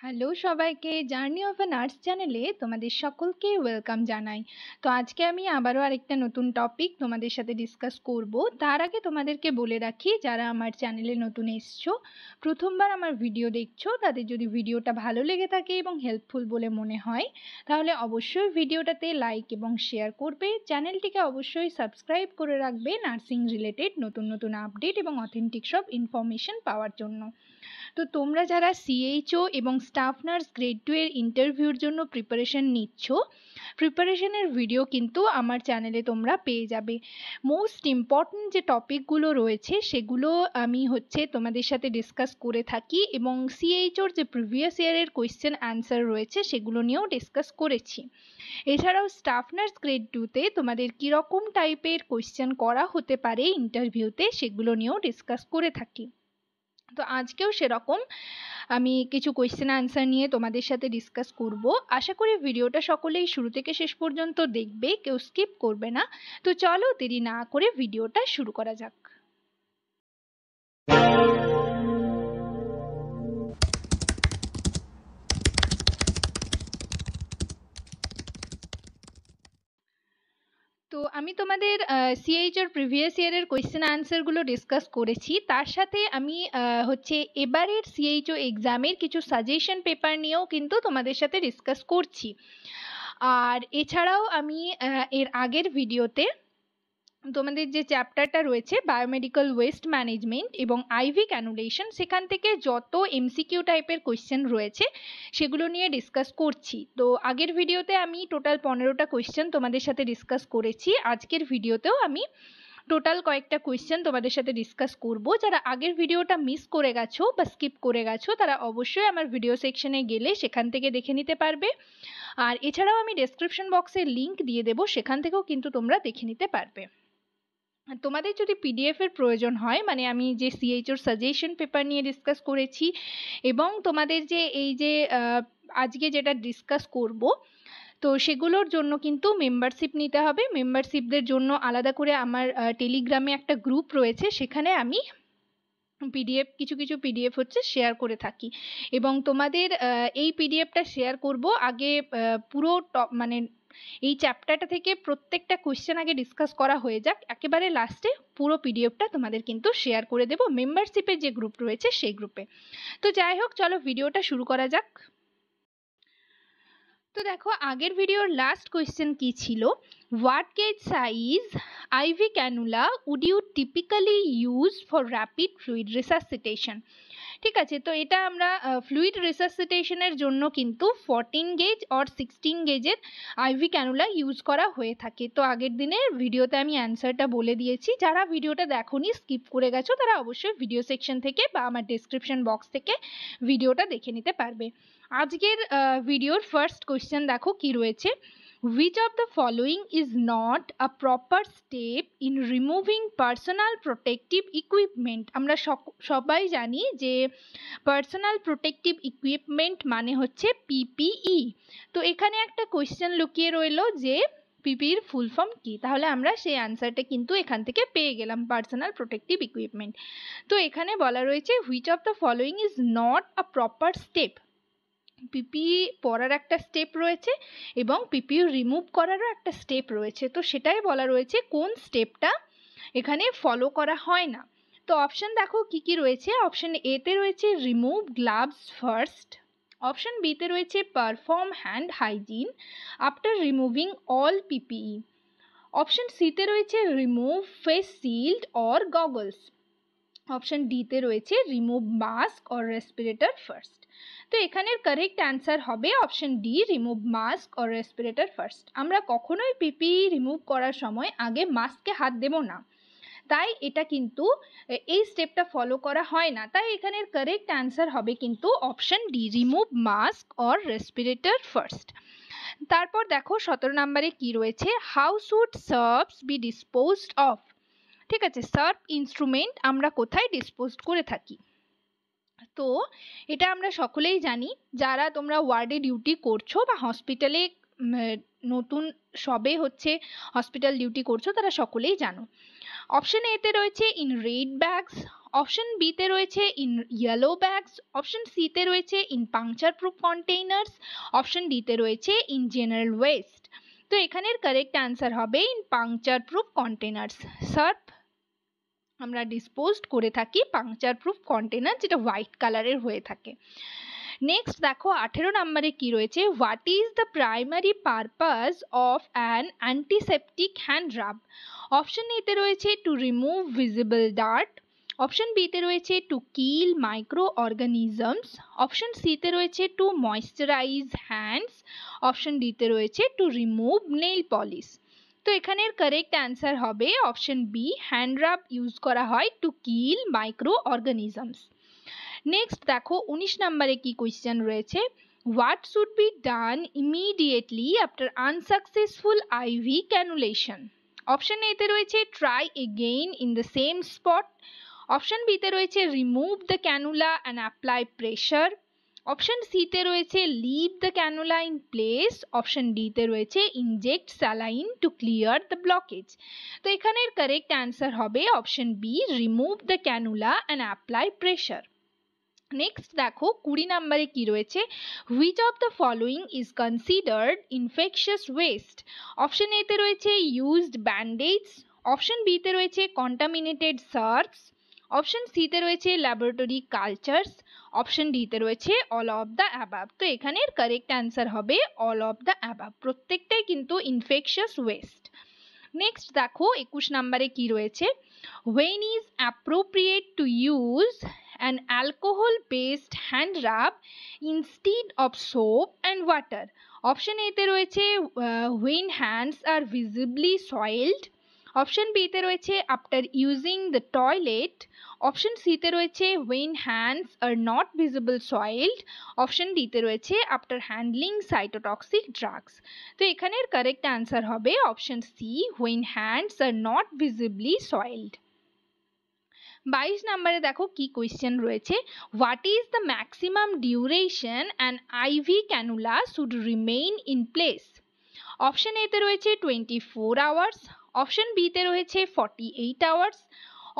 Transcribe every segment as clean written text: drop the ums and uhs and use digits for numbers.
Hello সবাইকে, journey of a nurse চ্যানেলে তোমাদের সকলকে ওয়েলকাম জানাই। তো আজকে আমি আবারও আরেকটা নতুন টপিক তোমাদের সাথে ডিসকাস করব। তার আগে তোমাদেরকে বলে রাখি, যারা আমার চ্যানেলে নতুন এসছো, প্রথমবার আমার ভিডিও দেখছো, তাদের যদি ভিডিওটা ভালো লেগে থাকে এবং হেল্পফুল বলে মনে হয়, তাহলে অবশ্যই ভিডিওটাতে লাইক এবং শেয়ার করবে। চ্যানেলটিকে অবশ্যই সাবস্ক্রাইব করে রাখবে নার্সিং রিলেটেড নতুন নতুন আপডেট এবং অথেন্টিক সব ইনফরমেশন পাওয়ার জন্য। তো তোমরা যারা সিএইচও এবং স্টাফ নার্স গ্রেড 2 এর ইন্টারভিউর জন্য প্রিপারেশন নিচ্ছ, প্রিপারেশনের ভিডিও কিন্তু আমার চ্যানেলে তোমরা পেয়ে যাবে। মোস্ট ইম্পর্ট্যান্ট যে টপিকগুলো রয়েছে সেগুলো আমি তোমাদের সাথে ডিসকাস করে থাকি, এবং সিএইচওর যে প্রিভিয়াস ইয়ারের কোয়েশ্চেন অ্যান্সার রয়েছে সেগুলো নিয়েও ডিসকাস করেছি। এছাড়াও স্টাফ নার্স গ্রেড 2তে তোমাদের কীরকম টাইপের কোয়েশ্চেন করা হতে পারে ইন্টারভিউতে সেগুলো নিয়েও ডিসকাস করে থাকি। তো আজকেও সেরকম আমি কিছু কোয়েশ্চেন আনসার নিয়ে তোমাদের সাথে ডিসকাস করব। আশা করি ভিডিওটা সকলেই শুরু থেকে শেষ পর্যন্ত দেখবে, কেউ স্কিপ করবে না। তো চলো দেরি না করে ভিডিওটা শুরু করা যাক। তো আমি তোমাদের সিএইচওর প্রিভিয়াস ইয়ারের কোয়েশ্চেন আনসারগুলো ডিসকাস করেছি, তার সাথে আমি এবারের সিএইচও এক্সামের কিছু সাজেশন পেপার নিয়েও কিন্তু তোমাদের সাথে ডিসকাস করছি। আর এছাড়াও আমি এর আগের ভিডিওতে তোমাদের যে চ্যাপ্টারটা রয়েছে বায়োমেডিক্যাল ওয়েস্ট ম্যানেজমেন্ট এবং আইভি ক্যানুলেশন, সেখান থেকে যত এমসিকিউ টাইপের কোয়েশ্চেন রয়েছে সেগুলো নিয়ে ডিসকাস করছি। তো আগের ভিডিওতে আমি টোটাল 15টা কোয়েশ্চেন তোমাদের সাথে ডিসকাস করেছি। আজকের ভিডিওতেও আমি টোটাল কয়েকটা কোয়েশ্চেন তোমাদের সাথে ডিসকাস করব। যারা আগের ভিডিওটা মিস করে গেছো বা স্কিপ করে গেছো, তারা অবশ্যই আমার ভিডিও সেকশনে গেলে সেখান থেকে দেখে নিতে পারবে। আর এছাড়াও আমি ডেসক্রিপশন বক্সে লিংক দিয়ে দেবো, সেখান থেকেও কিন্তু তোমরা দেখে নিতে পারবে। তোমাদের যদি পিডিএফ এর প্রয়োজন হয়, মানে আমি যে সিএইচওর সাজেশন পেপার নিয়ে ডিসকাস করেছি এবং তোমাদের যে এই যে আজকে যেটা ডিসকাস করব, তো সেগুলোর জন্য কিন্তু মেম্বারশিপ নিতে হবে। মেম্বারশিপদের জন্য আলাদা করে আমার টেলিগ্রামে একটা গ্রুপ রয়েছে, সেখানে আমি কিছু কিছু পিডিএফ শেয়ার করে থাকি। এবং তোমাদের এই পিডিএফটা শেয়ার করব আগে পুরো মানে এই চ্যাপ্টারটা থেকে প্রত্যেকটা কোয়েশ্চেন আগে ডিসকাস করা হয়ে যাক, একেবারে লাস্টে পুরো পিডিএফটা তোমাদের কিন্তু শেয়ার করে দেব মেম্বারশিপের যে গ্রুপ রয়েছে সেই গ্রুপে। তো যাই হোক, চলো ভিডিওটা শুরু করা যাক। তো দেখো, আগের ভিডিওর লাস্ট কোয়েশ্চেন কি ছিল? What gauge size IV cannula would you typically use for rapid fluid resuscitation? ঠিক আছে, তো এটা আমরা ফ্লুইড রিসাসিটেশনের জন্য কিন্তু 14 গেজ আর 16 গেজের আইভি ক্যানুলা ইউজ করা হয়ে থাকে। তো আগের দিনের ভিডিওতে আমি অ্যান্সারটা বলে দিয়েছি। যারা ভিডিওটা দেখোনি, স্কিপ করে গেছো, তারা অবশ্যই ভিডিও সেকশন থেকে বা আমার ডেসক্রিপশন বক্স থেকে ভিডিওটা দেখে নিতে পারবে। আজকের ভিডিওর ফার্স্ট কোয়েশ্চেন দেখো কি রয়েছে। Which of the following is not a proper step in removing personal protective equipment? আমরা সবাই জানি যে পার্সোনাল প্রোটেক্টিভ ইকুইপমেন্ট মানে হচ্ছে পিপিই। তো এখানে একটা কোয়েশ্চেন লুকিয়ে রইলো যে পিপির ফুল ফর্ম কি? তাহলে আমরা সেই আনসারটা কিন্তু এখান থেকে পেয়ে গেলাম, পার্সোনাল প্রোটেক্টিভ ইকুইপমেন্ট। তো এখানে বলা রয়েছে which of the following is not a proper step? PPE পরার একটা স্টেপ রয়েছে এবং পিপিই রিমুভ করারও একটা স্টেপ রয়েছে। তো সেটাই বলা রয়েছে কোন স্টেপটা এখানে ফলো করা হয় না। তো অপশন দেখো কি কি রয়েছে। অপশন এ তে রয়েছে remove gloves first, option B তে রয়েছে perform hand hygiene after removing all PPE, option C তে রয়েছে remove face shield or goggles, option D তে রয়েছে remove mask or respirator first. তো এখানের কারেক্ট অ্যান্সার হবে option D, remove mask or respirator first. আমরা কখনোই পিপিই রিমুভ করার সময় আগে মাস্কে হাত দেব না, তাই এটা কিন্তু এই স্টেপটা ফলো করা হয় না। তাই এখানের কারেক্ট অ্যান্সার হবে কিন্তু option D, remove mask or respirator first. তারপর দেখো 17 নম্বরে কি রয়েছে। How should sharps be disposed of? ঠিক আছে, সার্ভ ইনস্ট্রুমেন্ট আমরা কোথায় ডিসপোজ করে থাকি? তো এটা আমরা সকলেই জানি, যারা তোমরা ওয়ার্ডে ডিউটি করছো বা হসপিটালে নতুন সবে হসপিটাল ডিউটি করছো, তারা সকলেই জানো। অপশন এ তে রয়েছে ইন রেড ব্যাগস, অপশন বিতে রয়েছে ইন ইয়েলো ব্যাগস, অপশন সিতে রয়েছে in puncture proof containers, option ডিতে রয়েছে ইন জেনারেল ওয়েস্ট। তো এখানের কারেক্ট অ্যান্সার হবে in puncture proof containers. Sharp আমরা ডিসপোজড করে থাকি পাংচার প্রুফ কন্টেনার, যেটা হোয়াইট কালারের হয়ে থাকে। নেক্সট দেখো 18 নম্বরে কি রয়েছে, what is the primary purpose of an antiseptic hand rub. Option এতে রয়েছে to remove visible dirt, option বিতে রয়েছে to kill micro organisms, option সিতে রয়েছে টু ময়েশ্চারাইজ হ্যান্ডস, অপশন ডিতে রয়েছে টু রিমুভ নেইল পলিশ। তো এখানের কারেক্ট অ্যান্সার হবে option B, hand rub use করা হয় to kill micro organisms. Next দেখো 19 নম্বরে কি কোয়েশ্চেন রয়েছে, what should be done immediately after unsuccessful IV cannulation. Option এতে রয়েছে try again in the same spot, option বিতে রয়েছে remove the cannula and apply pressure, option সিতে রয়েছে leave the cannula in place, option ডিতে রয়েছে inject saline to clear the blockage. তো এখানের কারেক্ট অ্যান্সার হবে option B, remove the cannula and apply pressure. Next দেখো 20 নম্বরে কি রয়েছে, which of the following is considered infectious waste. Option এতে রয়েছে ইউজড ব্যান্ডেজস, অপশন বিতে রয়েছে কন্টামিনেটেড সার্ভস, অপশন সিতে রয়েছে ল্যাবরেটরি কালচার্স, অপশন ডিতে রয়েছে অল অফ দ্য অ্যাবাভ। তো এখানের কারেক্ট অ্যান্সার হবে অল অফ দ্য অ্যাবাভ, প্রত্যেকটাই কিন্তু ইনফেকশাস ওয়েস্ট। নেক্সট দেখো 21 নম্বরে কি রয়েছে, when is appropriate to use an alcohol based hand rub instead of soap and water। Option এতে রয়েছে when hands are visibly soiled, option বিতে রয়েছে after using the toilet, option সিতে রয়েছে when hands are not visible soiled, option ডিতে রয়েছে after handling cytotoxic drugs. তো এখানের কারেক্ট অ্যান্সার হবে option C, when hands are not visibly soiled। 22 নম্বরে দেখো কি কোয়েশ্চেন রয়েছে, what is the maximum duration an ivy cannula should remain in place. Option এতে রয়েছে 24 আওয়ার্স, অপশন বিতে রয়েছে 48 আওয়ার্স,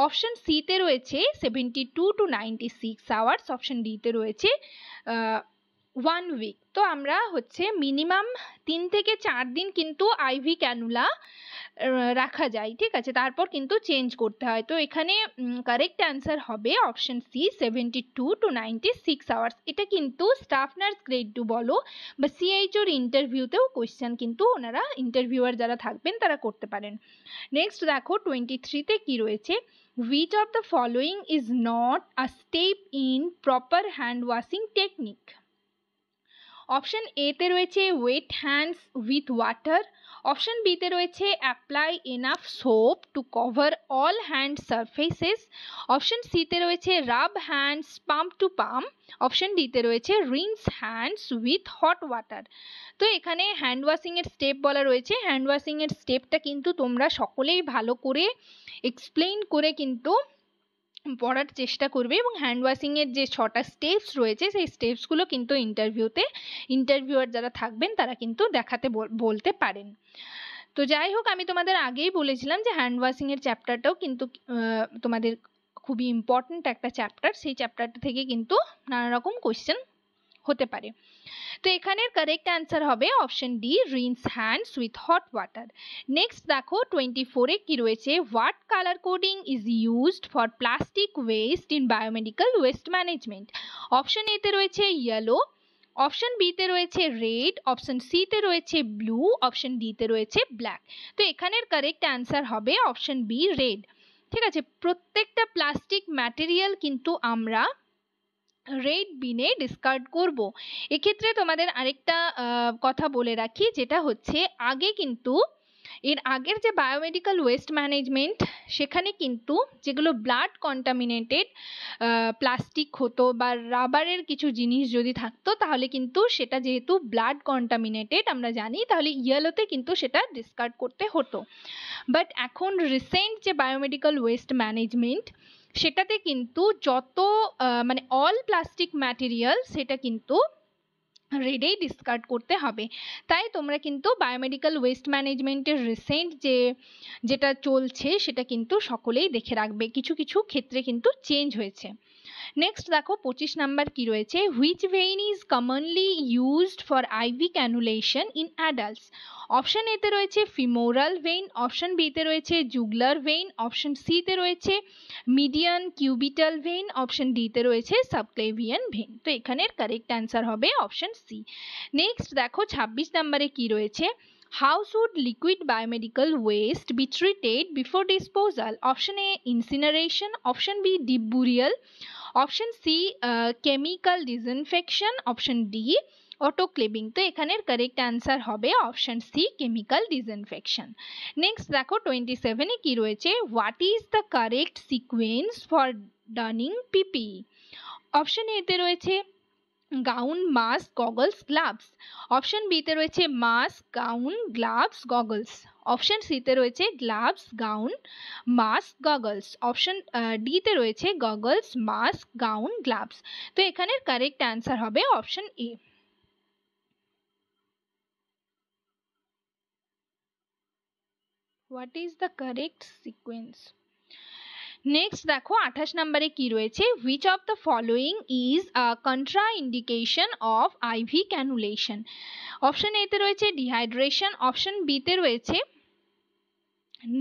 অপশন সিতে রয়েছে 72 to 96 আওয়ার্স, অপশন ডিতে রয়েছে 1 উইক। তো আমরা হচ্ছে মিনিমাম 3 থেকে 4 দিন কিন্তু আইভি ক্যানুলা রাখা যায়, ঠিক আছে, তারপর কিন্তু চেঞ্জ করতে হয়। তো এখানে কারেক্ট অ্যান্সার হবে অপশন সি, 72 to 96 আওয়ার্স। এটা কিন্তু স্টাফ নার্স গ্রেড 2 বলো বা সিএইচওর ইন্টারভিউতেও কোয়েশ্চেন কিন্তু ওনারা ইন্টারভিউয়ার যারা থাকবেন তারা করতে পারেন। নেক্সট দেখো 23তে কি রয়েছে, which of the following is not a step in proper hand washing technique। Option এতে রয়েছে wait hands with water, option বিতে রয়েছে apply enough soap to cover all hand surfaces, option সিতে রয়েছে রাব hands pump two pump, option ডিতে রয়েছে rinse hands with hot water. তো এখানে হ্যান্ড ওয়াশিংয়ের স্টেপ বলা রয়েছে, হ্যান্ড ওয়াশিংয়ের স্টেপটা কিন্তু তোমরা সকলেই ভালো করে এক্সপ্লেইন করে কিন্তু পড়ার চেষ্টা করবে এবং হ্যান্ড ওয়াশিংয়ের যে 6টা স্টেপস রয়েছে সেই স্টেপসগুলো কিন্তু ইন্টারভিউতে ইন্টারভিউয়ার যারা থাকবেন তারা কিন্তু দেখাতে বলতে পারেন। তো যাই হোক, আমি তোমাদের আগেই বলেছিলাম যে হ্যান্ড ওয়াশিংয়ের চ্যাপ্টারটাও কিন্তু তোমাদের খুবই ইম্পর্ট্যান্ট একটা চ্যাপ্টার, সেই চ্যাপ্টারটা থেকে কিন্তু নানা রকম কোয়েশ্চেন হতে পারে। তো এখানের কারেক্ট অ্যান্সার হবে option D, rinse hands with hot water. Next দেখো 24-এ কি রয়েছে, what colour coding is used for plastic waste in biomedical waste management. Option এতে রয়েছে ইয়েলো, অপশন বিতে রয়েছে রেড, অপশন সিতে রয়েছে ব্লু, অপশন ডিতে রয়েছে ব্ল্যাক। তো এখানের কারেক্ট অ্যান্সার হবে অপশন বি, রেড। ঠিক আছে, প্রত্যেকটা প্লাস্টিক ম্যাটেরিয়াল কিন্তু আমরা রেড বিনে ডিসকার্ড করব। এক্ষেত্রে তোমাদের আরেকটা কথা বলে রাখি, যেটা হচ্ছে আগে কিন্তু এর আগের যে বায়োমেডিক্যাল ওয়েস্ট ম্যানেজমেন্ট সেখানে কিন্তু যেগুলো ব্লাড কন্টামিনেটেড প্লাস্টিক হতো বা রাবারের কিছু জিনিস যদি থাকতো তাহলে কিন্তু সেটা যেহেতু ব্লাড কন্টামিনেটেড আমরা জানি, তাহলে ইয়েলোতে কিন্তু সেটা ডিসকার্ড করতে হতো। বাট এখন রিসেন্ট যে বায়োমেডিক্যাল ওয়েস্ট ম্যানেজমেন্ট সেটাতে কিন্তু যত মানে অল প্লাস্টিক ম্যাটেরিয়াল সেটা কিন্তু রেডেই ডিসকার্ড করতে হবে। তাই তোমরা কিন্তু বায়োমেডিক্যাল ওয়েস্ট ম্যানেজমেন্টের রিসেন্ট যেটা চলছে সেটা কিন্তু সকলেই দেখে রাখবে, কিছু কিছু ক্ষেত্রে কিন্তু চেঞ্জ হয়েছে। নেক্সট দেখো 25 নাম্বার কি রয়েছে, which vein is commonly used for IV cannulation in adults. Option এতে রয়েছে ফিমোরাল ভেইন, অপশন বিতে রয়েছে জুগলার ভেইন, অপশন সিতে রয়েছে মিডিয়ান কিউবিটাল ভেইন, অপশন ডিতে রয়েছে সাবক্লেভিয়ান ভেইন। তো এখানের কারেক্ট অ্যান্সার হবে অপশন সি। নেক্সট দেখো 26 নাম্বারে কি রয়েছে, how should liquid biomedical waste be treated before disposal? Option A incineration, option B deep burial, option C chemical disinfection, option D autoclaving। তো এখানের কারেক্ট অ্যান্সার হবে option C chemical disinfection. Next দেখো 27 এ কি রয়েছে, what is the correct sequence for donning PPE. Option A তে রয়েছে gown, mask, goggles, gloves, option বিতে রয়েছে mask, gown, gloves, goggles, option সিতে রয়েছে gloves, gown, mask, goggles, option ডিতে রয়েছে গগলস, মাস্ক, গাউন, গ্লাভস। তো এখানের কারেক্ট অ্যান্সার হবে option A. What is the correct sequence. Next দেখো 28 নম্বরে কি রয়েছে, which of the following is a contraindication of IV cannulation. Option এতে রয়েছে ডিহাইড্রেশন, অপশন বিতে রয়েছে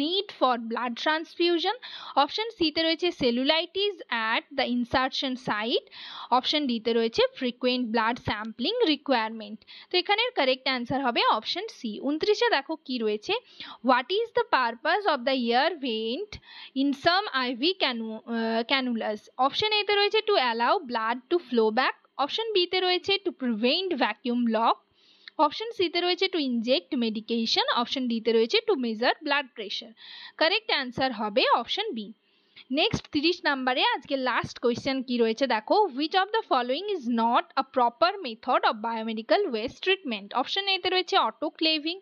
need for blood transfusion, option সিতে রয়েছে cellulitis at the insertion site, option ডিতে রয়েছে ফ্রিকুয়েন্ট ব্লাড স্যাম্পলিং রিকোয়ারমেন্ট। তো এখানের কারেক্ট অ্যান্সার হবে অপশন সি। 29-এ দেখো কি রয়েছে, what is the purpose of the air vent in some IV cannulas. Option এতে রয়েছে to allow blood to flow back, option বিতে রয়েছে to prevent vacuum lock, option সিতে রয়েছে টু ইনজেক্ট মেডিকেশন, অপশন ডিতে রয়েছে to measure blood pressure. Correct answer হবে option B. Next 30 নম্বরে আজকে লাস্ট কোয়েশ্চেন কি রয়েছে দেখো, which of the following is not a proper method of biomedical waste treatment. Option এতে রয়েছে অটোক্লেভিং,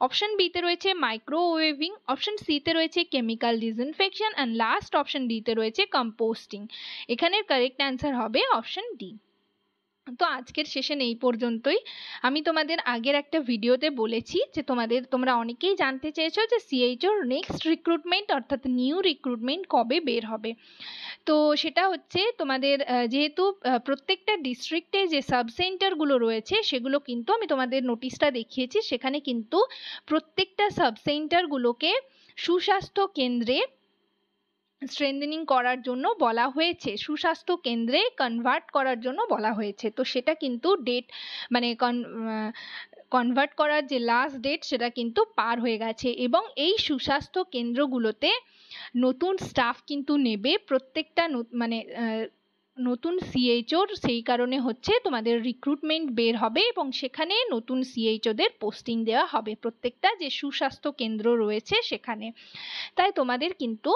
অপশন বিতে রয়েছে মাইক্রোওয়েভিং, অপশন সিতে রয়েছে chemical disinfection and last option ডিতে রয়েছে কম্পোস্টিং। এখানের কারেক্ট অ্যান্সার হবে অপশন ডি। তো আজকের সেশন এই পর্যন্তই। আমি তোমাদের আগের একটা ভিডিওতে বলেছি যে তোমরা অনেকেই জানতে চেয়েছো যে সিএইচওর নেক্সট রিক্রুটমেন্ট অর্থাৎ নিউ রিক্রুটমেন্ট কবে বের হবে। তো সেটা হচ্ছে তোমাদের যেহেতু প্রত্যেকটা ডিস্ট্রিক্টে যে সাব সেন্টারগুলো রয়েছে সেগুলো কিন্তু আমি তোমাদের নোটিশটা দেখিয়েছি, সেখানে কিন্তু প্রত্যেকটা সাব সেন্টারগুলোকে সুস্বাস্থ্য কেন্দ্রে স্ট্রেংথেনিং করার জন্য বলা হয়েছে, সুস্বাস্থ্য কেন্দ্রে কনভার্ট করার জন্য বলা হয়েছে। তো সেটা কিন্তু ডেট মানে কনভার্ট করার যে লাস্ট ডেট সেটা কিন্তু পার হয়ে গেছে এবং এই সুস্বাস্থ্য কেন্দ্রগুলোতে নতুন স্টাফ কিন্তু নেবে প্রত্যেকটা মানে নতুন সিএইচওর, সেই কারণে হচ্ছে তোমাদের রিক্রুটমেন্ট বের হবে এবং সেখানে নতুন সিএইচওদের পোস্টিং দেওয়া হবে প্রত্যেকটা যে সুস্বাস্থ্য কেন্দ্র রয়েছে সেখানে। তাই তোমাদের কিন্তু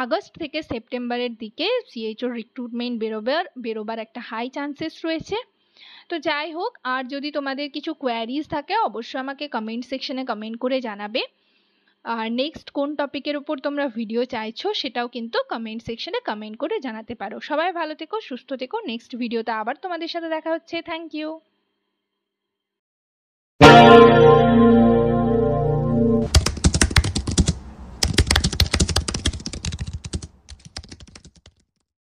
আগস্ট থেকে সেপ্টেম্বরের দিকে সিএইচওর রিক্রুটমেন্ট বেরোবার একটা হাই চান্সেস রয়েছে। তো যাই হোক, আর যদি তোমাদের কিছু কোয়ারিজ থাকে অবশ্যই আমাকে কমেন্ট সেকশনে কমেন্ট করে জানাবে। আর নেক্সট কোন টপিকের উপর তোমরা ভিডিও চাইছো সেটাও কিন্তু কমেন্ট সেকশনে কমেন্ট করে জানাতে পারো। সবাই ভালো থেকো, সুস্থ থেকো। নেক্সট ভিডিওতে আবার তোমাদের সাথে দেখা হচ্ছে। Thank you.